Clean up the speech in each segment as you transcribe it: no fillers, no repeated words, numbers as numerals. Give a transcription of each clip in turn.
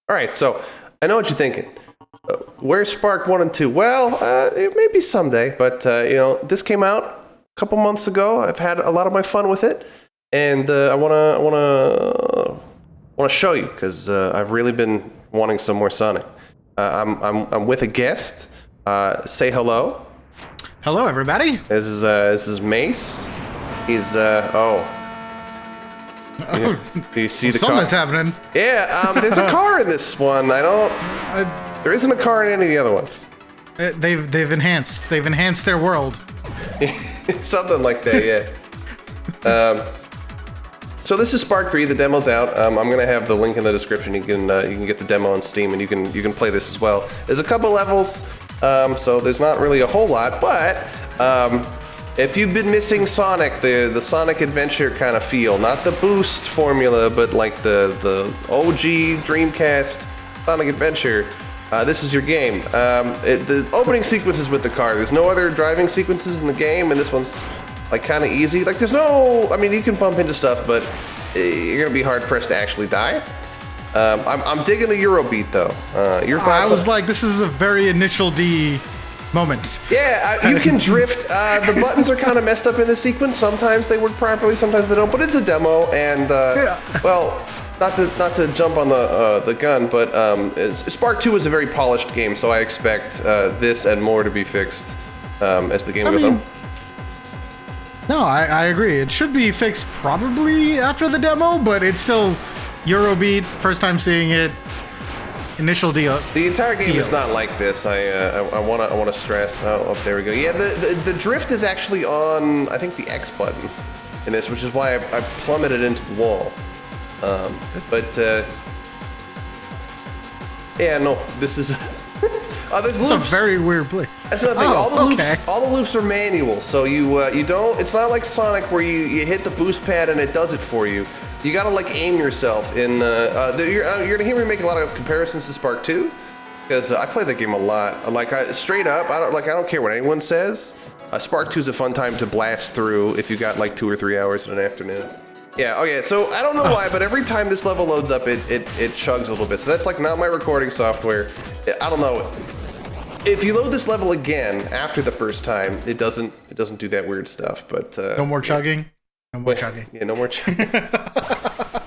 All right, so I know what you're thinking. Where's Spark 1 and 2? Well, it may be someday, but this came out a couple months ago. I've had a lot of my fun with it, and I wanna show you because I've really been wanting some more Sonic. I'm with a guest. Say hello. Hello, everybody. This is Mace. He's Do you see the car? Something's happening. Yeah, there's a car in this one. There isn't a car in any of the other ones. They've enhanced their world. Something like that, yeah. So this is Spark 3. The demo's out. I'm gonna have the link in the description. You can get the demo on Steam, and you can play this as well. There's a couple levels, so there's not really a whole lot, but if you've been missing Sonic, the Sonic Adventure kind of feel, not the boost formula, but like the OG Dreamcast Sonic Adventure, this is your game. The opening sequences with the car, there's no other driving sequences in the game, and this one's like kind of easy. Like you can bump into stuff, but you're gonna be hard pressed to actually die. I'm digging the Eurobeat though. Your thoughts? I was like, this is a very Initial D moment. Yeah, you can drift. The buttons are kind of messed up in this sequence. Sometimes they work properly, sometimes they don't. But it's a demo, and well, not to jump on the gun, but Spark 2 is a very polished game, so I expect this and more to be fixed as the game goes on. No, I agree. It should be fixed probably after the demo, but it's still Eurobeat. First time seeing it. Initial D. The entire game is not like this. I want to stress. Oh, there we go. Yeah, the drift is actually on, I think, the X button in this, which is why I plummeted into the wall. Yeah, no, this is. There's loops. It's a very weird place. That's another thing. All the loops are manual, so you don't. It's not like Sonic where you hit the boost pad and it does it for you. You gotta like aim yourself in. You're gonna hear me make a lot of comparisons to Spark 2 because I played that game a lot. Like straight up, I don't care what anyone says. Spark 2 is a fun time to blast through if you got like 2 or 3 hours in an afternoon. Yeah. Okay. So I don't know why, but every time this level loads up, it chugs a little bit. So that's like not my recording software. I don't know. If you load this level again after the first time, it doesn't do that weird stuff. But no more chugging. No more chugging. Yeah, no more chugging.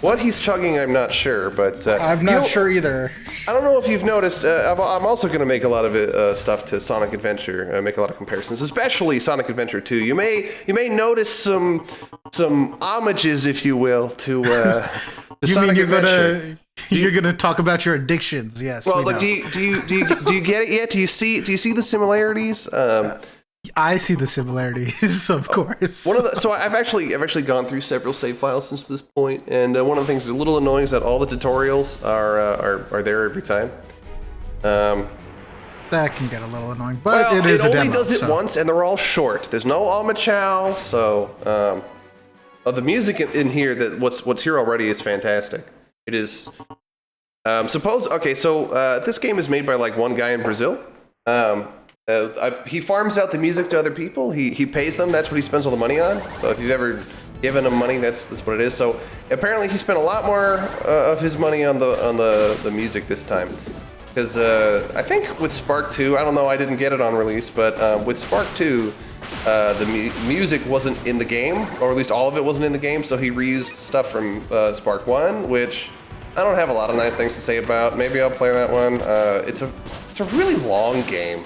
What he's chugging, I'm not sure, but I'm not sure either. I don't know if you've noticed. I'm also going to make a lot of stuff to Sonic Adventure. Make a lot of comparisons, especially Sonic Adventure 2. You may notice some homages, if you will, to Sonic Adventure. You're gonna talk about your addictions, yes. Well, like, do you get it yet? Do you see the similarities? I see the similarities, of course. So I've actually gone through several save files since this point, and one of the things that's a little annoying is that all the tutorials are there every time. That can get a little annoying, but it is a demo. It only does it once, and they're all short. There's no Alma Chow, so the music in here, what's here already is fantastic. It is. This game is made by like one guy in Brazil. He farms out the music to other people. He pays them. That's what he spends all the money on. So if you've ever given him money, that's what it is. So apparently he spent a lot more of his money on the music this time. Because I think with Spark 2, I don't know, I didn't get it on release, but with Spark 2, the music wasn't in the game, or at least all of it wasn't in the game. So he reused stuff from Spark 1, which I don't have a lot of nice things to say about. Maybe I'll play that one. It's a really long game.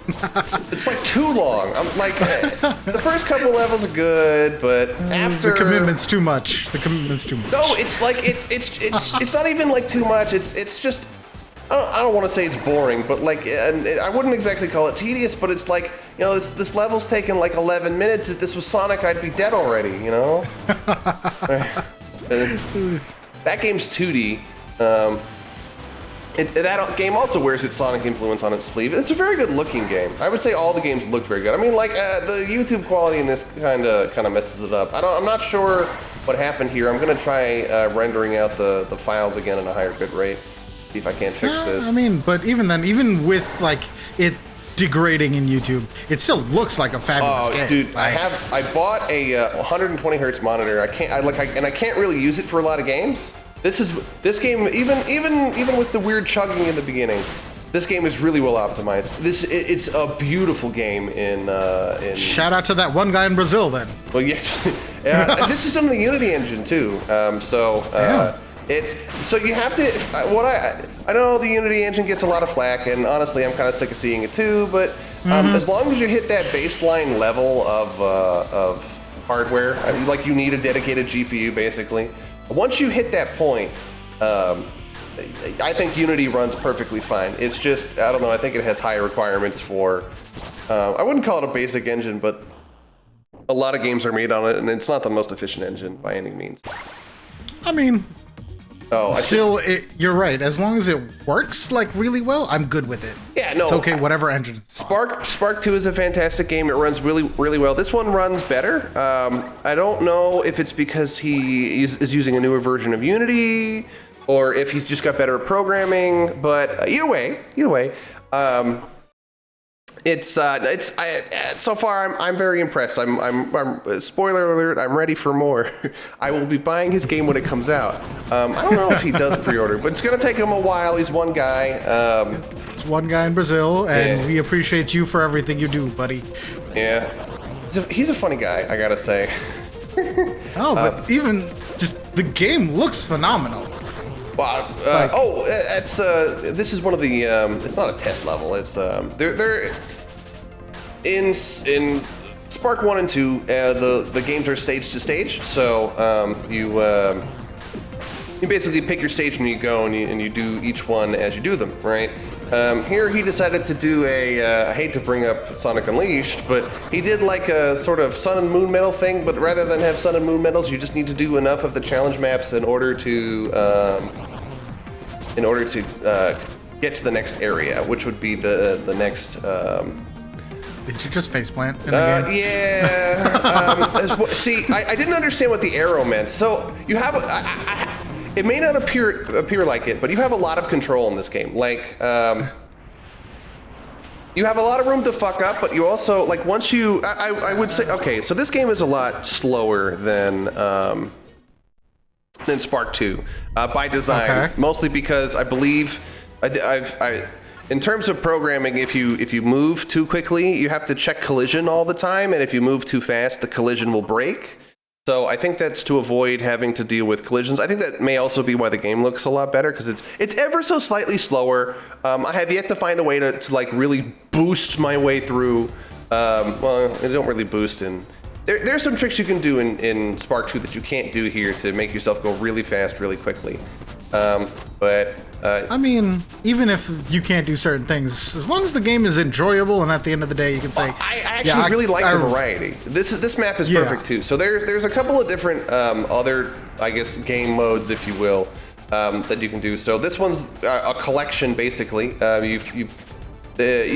It's like too long. I'm like, the first couple levels are good, but after the commitment's too much. No, it's like it's not even like too much. It's just I don't want to say it's boring, but like I wouldn't exactly call it tedious. But it's like, you know, this level's taken like 11 minutes. If this was Sonic, I'd be dead already. You know. That game's 2D. That game also wears its Sonic influence on its sleeve. It's a very good looking game. I would say all the games look very good. I mean, like the YouTube quality in this kind of messes it up. I'm not sure what happened here. I'm gonna try rendering out the files again at a higher bit rate. See if I can't fix this. I mean, but even then, even with like it degrading in YouTube, it still looks like a fabulous game. Dude, I bought a 120 hertz monitor. I can't really use it for a lot of games. This game, even with the weird chugging in the beginning, this game is really well optimized. It's a beautiful game in Shout out to that one guy in Brazil then. Well, yes. This is on the Unity engine too. It's so you have to. I know the Unity engine gets a lot of flack, and honestly, I'm kind of sick of seeing it too. But as long as you hit that baseline level of hardware, like you need a dedicated GPU basically. Once you hit that point, I think Unity runs perfectly fine. It's just, I don't know, I think it has high requirements for, I wouldn't call it a basic engine, but a lot of games are made on it, and it's not the most efficient engine by any means. I mean, you're right. As long as it works like really well, I'm good with it. Yeah, no. It's okay, whatever engine. Spark 2 is a fantastic game. It runs really, really well. This one runs better. I don't know if it's because he is using a newer version of Unity, or if he's just got better programming. But either way, so far I'm very impressed. I'm spoiler alert, I'm ready for more. I will be buying his game when it comes out. I don't know if he does pre-order, but it's gonna take him a while. He's one guy. It's one guy in Brazil, and we appreciate you for everything you do, buddy. Yeah, he's a funny guy, I gotta say. But even just the game looks phenomenal. This is one of the. It's not a test level. It's they're in Spark 1 and 2. The games are stage to stage. So you basically pick your stage and you go and you do each one as you do them, right? Here he decided to do I hate to bring up Sonic Unleashed, but he did like a sort of Sun and Moon medal thing, but rather than have Sun and Moon medals, you just need to do enough of the challenge maps in order to get to the next area, which would be the next. Did you just faceplant in the game? Yeah. See, I didn't understand what the arrow meant. So you have it may not appear like it, but you have a lot of control in this game. Like, you have a lot of room to fuck up, but you also, like, once you, I would say, okay, so this game is a lot slower than Spark 2 by design, mostly because I believe, in terms of programming, if you move too quickly, you have to check collision all the time, and if you move too fast, the collision will break. So I think that's to avoid having to deal with collisions. I think that may also be why the game looks a lot better, because it's ever so slightly slower. I have yet to find a way to like really boost my way through. Well, I don't really boost in. There's some tricks you can do in Spark 2 that you can't do here to make yourself go really fast, really quickly. I mean, even if you can't do certain things, as long as the game is enjoyable, and at the end of the day, you can say, I actually really like the variety. This map is perfect too. So there's a couple of different other, I guess, game modes, if you will, that you can do. So this one's a collection, basically. You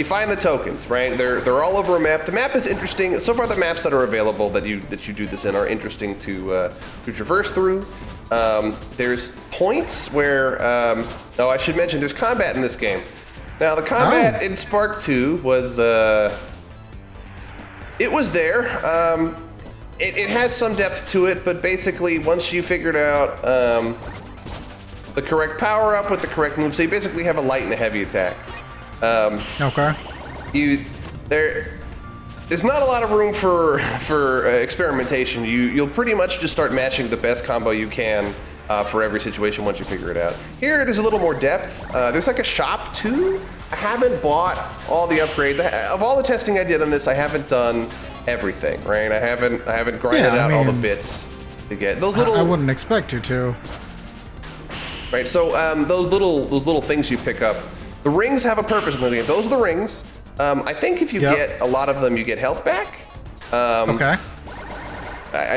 find the tokens, right? They're all over a map. The map is interesting. So far, the maps that are available that you do this in are interesting to traverse through. There's points where, I should mention there's combat in this game. Now the combat in Spark 2 was, it was there. It has some depth to it, but basically once you figured out the correct power up with the correct move, so you basically have a light and a heavy attack. There's not a lot of room for experimentation. You'll pretty much just start matching the best combo you can for every situation once you figure it out. Here, there's a little more depth. There's like a shop too. I haven't bought all the upgrades. Of all the testing I did on this, I haven't done everything, right? I haven't grinded out all the bits to get those little. I wouldn't expect you to. Right. So those little things you pick up. The rings have a purpose in the game. Those are the rings. I think if you get a lot of them, you get health back. I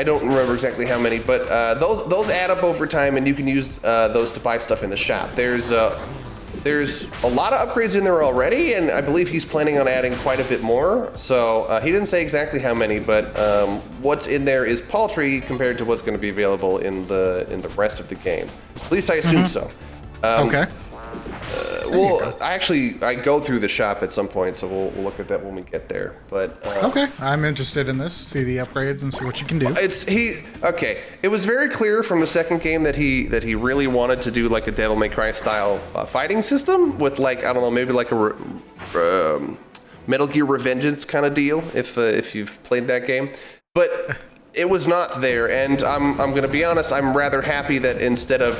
don't remember exactly how many, but those add up over time, and you can use those to buy stuff in the shop. There's a lot of upgrades in there already, and I believe he's planning on adding quite a bit more. So he didn't say exactly how many, but what's in there is paltry compared to what's going to be available in the rest of the game. At least I assume so. I go through the shop at some point, so we'll look at that when we get there. But okay, I'm interested in this. See the upgrades and see what you can do. Okay. It was very clear from the second game that he really wanted to do like a Devil May Cry style fighting system with like, I don't know, maybe like a Metal Gear Revengeance kind of deal if you've played that game, but it was not there. And I'm going to be honest, I'm rather happy that instead of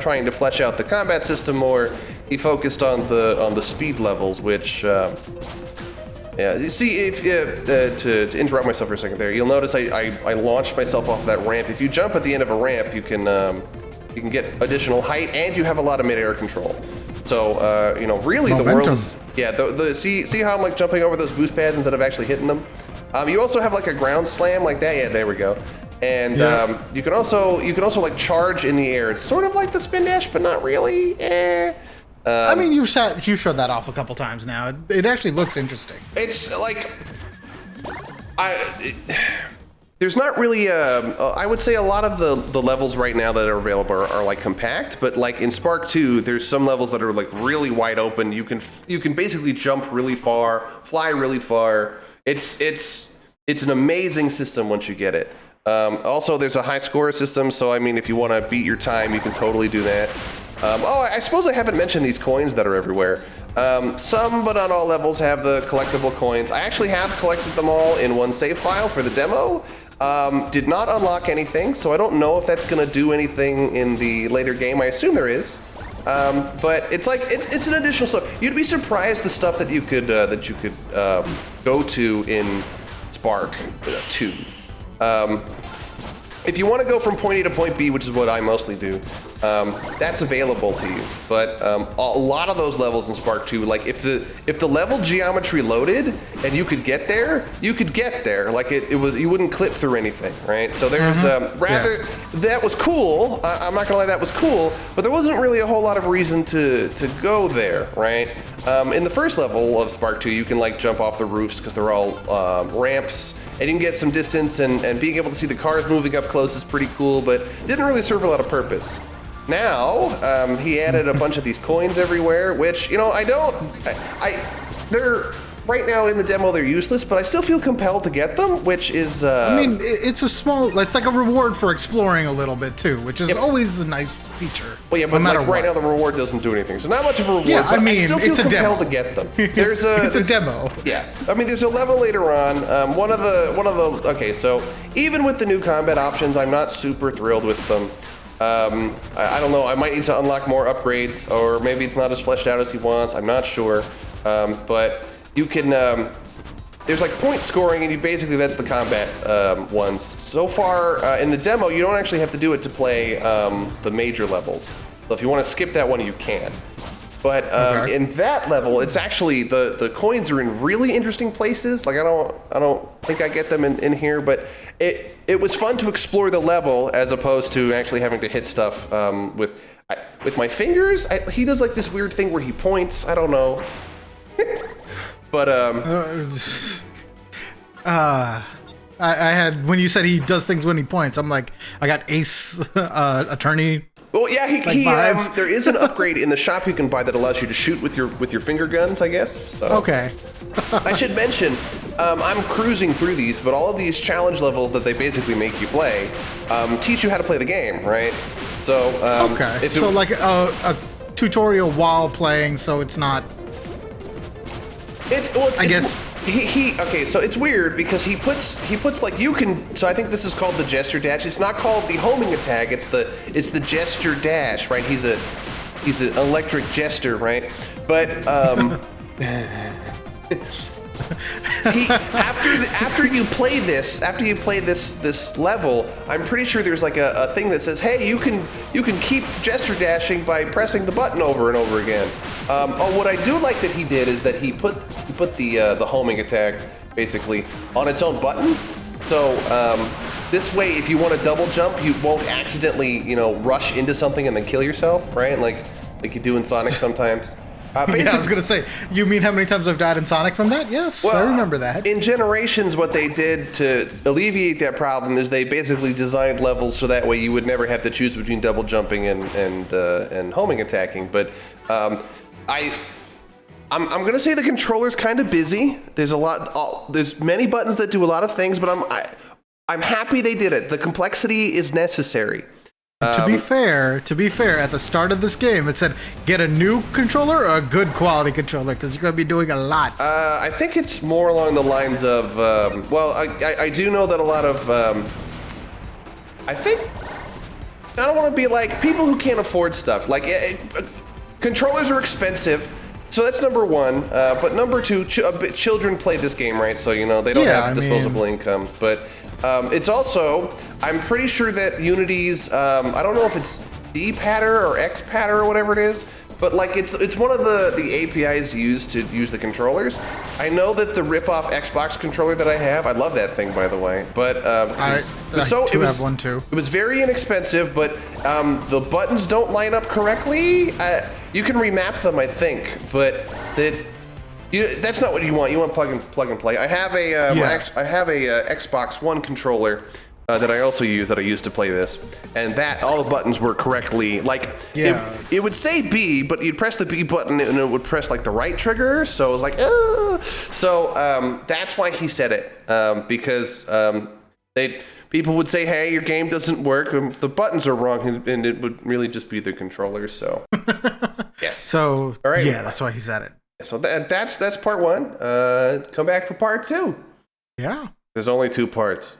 trying to flesh out the combat system more, he focused on the speed levels, which yeah. You see, if to interrupt myself for a second there, you'll notice I launched myself off that ramp. If you jump at the end of a ramp, you can get additional height, and you have a lot of mid-air control. So really Momentum. The world is, yeah. See how I'm like jumping over those boost pads instead of actually hitting them. You also have like a ground slam like that. Yeah, there we go. And you can also like charge in the air. It's sort of like the spin dash, but not really. I mean, you showed that off a couple times now. It actually looks interesting. It's like there's not really I would say a lot of the levels right now that are available are like compact, but like in Spark 2, there's some levels that are like really wide open. You can basically jump really far, fly really far. It's an amazing system once you get it. Also, there's a high score system, so I mean, if you want to beat your time, you can totally do that. I suppose I haven't mentioned these coins that are everywhere. Some, but not all levels, have the collectible coins. I actually have collected them all in one save file for the demo. Did not unlock anything, so I don't know if that's going to do anything in the later game. I assume there is. But it's like it's an additional stuff. You'd be surprised the stuff that you could go to in Spark 2. If you want to go from point A to point B, which is what I mostly do, that's available to you. But a lot of those levels in Spark 2, like if the level geometry loaded and you could get there, Like you wouldn't clip through anything, right? So there's that was cool. I'm not gonna lie, that was cool, but there wasn't really a whole lot of reason to go there, right? In the first level of Spark 2, you can like jump off the roofs because they're all ramps, and you can get some distance, and being able to see the cars moving up close is pretty cool, but didn't really serve a lot of purpose. Now, he added a bunch of these coins everywhere, which, they're, right now in the demo, they're useless, but I still feel compelled to get them, which is, I mean, it's like a reward for exploring a little bit, too, which is always a nice feature. Well, yeah, but like right now the reward doesn't do anything, so not much of a reward, yeah, but I mean, I still feel it's compelled to get them. There's a demo. Yeah, I mean, there's a level later on, okay, so even with the new combat options, I'm not super thrilled with them. I don't know, I might need to unlock more upgrades, or maybe it's not as fleshed out as he wants, I'm not sure. But you can, there's like point scoring, and that's the combat ones. So far, in the demo, you don't actually have to do it to play the major levels. So if you want to skip that one, you can. But in that level, it's actually, the coins are in really interesting places. Like I don't think I get them in here, but it was fun to explore the level as opposed to actually having to hit stuff with my fingers. He does like this weird thing where he points. I don't know. But I had, when you said he does things when he points, I'm like, I got Ace Attorney. Well, yeah, there is an upgrade in the shop you can buy that allows you to shoot with your finger guns, I guess. So. Okay. I should mention, I'm cruising through these, but all of these challenge levels that they basically make you play teach you how to play the game, right? So so like a tutorial while playing, so it's not. Okay, so it's weird because he puts like you can. So I think this is called the gesture dash. It's not called the homing attack. It's the gesture dash, right? He's an electric jester, right? But after you play this level, I'm pretty sure there's like a thing that says, hey, you can keep gesture dashing by pressing the button over and over again. What I do like that he did is that he put the homing attack basically on its own button. So this way, if you want to double jump, you won't accidentally rush into something and then kill yourself, right? Like you do in Sonic sometimes. Yeah, I was gonna say, you mean how many times I've died in Sonic from that? Yes, well, I remember that. In Generations, what they did to alleviate that problem is they basically designed levels so that way you would never have to choose between double jumping and homing attacking. But I'm gonna say the controller's kind of busy. There's there's many buttons that do a lot of things, but I'm happy they did it. The complexity is necessary. To be fair, at the start of this game, it said get a new controller or a good quality controller because you're gonna be doing a lot. I think it's more along the lines of I do know that a lot of I don't want to be like people who can't afford stuff. Like controllers are expensive. So that's number one, but number two, children play this game, right? So, you know, they don't have disposable income. But it's also, I'm pretty sure that Unity's, I don't know if it's D-Patter or X-Patter or whatever it is, but like it's one of the APIs used to use the controllers. I know that the rip-off Xbox controller that I have, I love that thing, by the way, but I have one too. It was very inexpensive, but the buttons don't line up correctly. You can remap them, I think, but that's not what you want. You want plug and play. I have a Xbox One controller that I also use that I used to play this, and that all the buttons were correctly it would say B, but you'd press the B button and it would press like the right trigger. So it was like, that's why he said it, because people would say, hey, your game doesn't work, the buttons are wrong, and it would really just be the controller. So yes. So all right, yeah, that's why he said it. So that's part one. Come back for part two. Yeah. There's only 2 parts.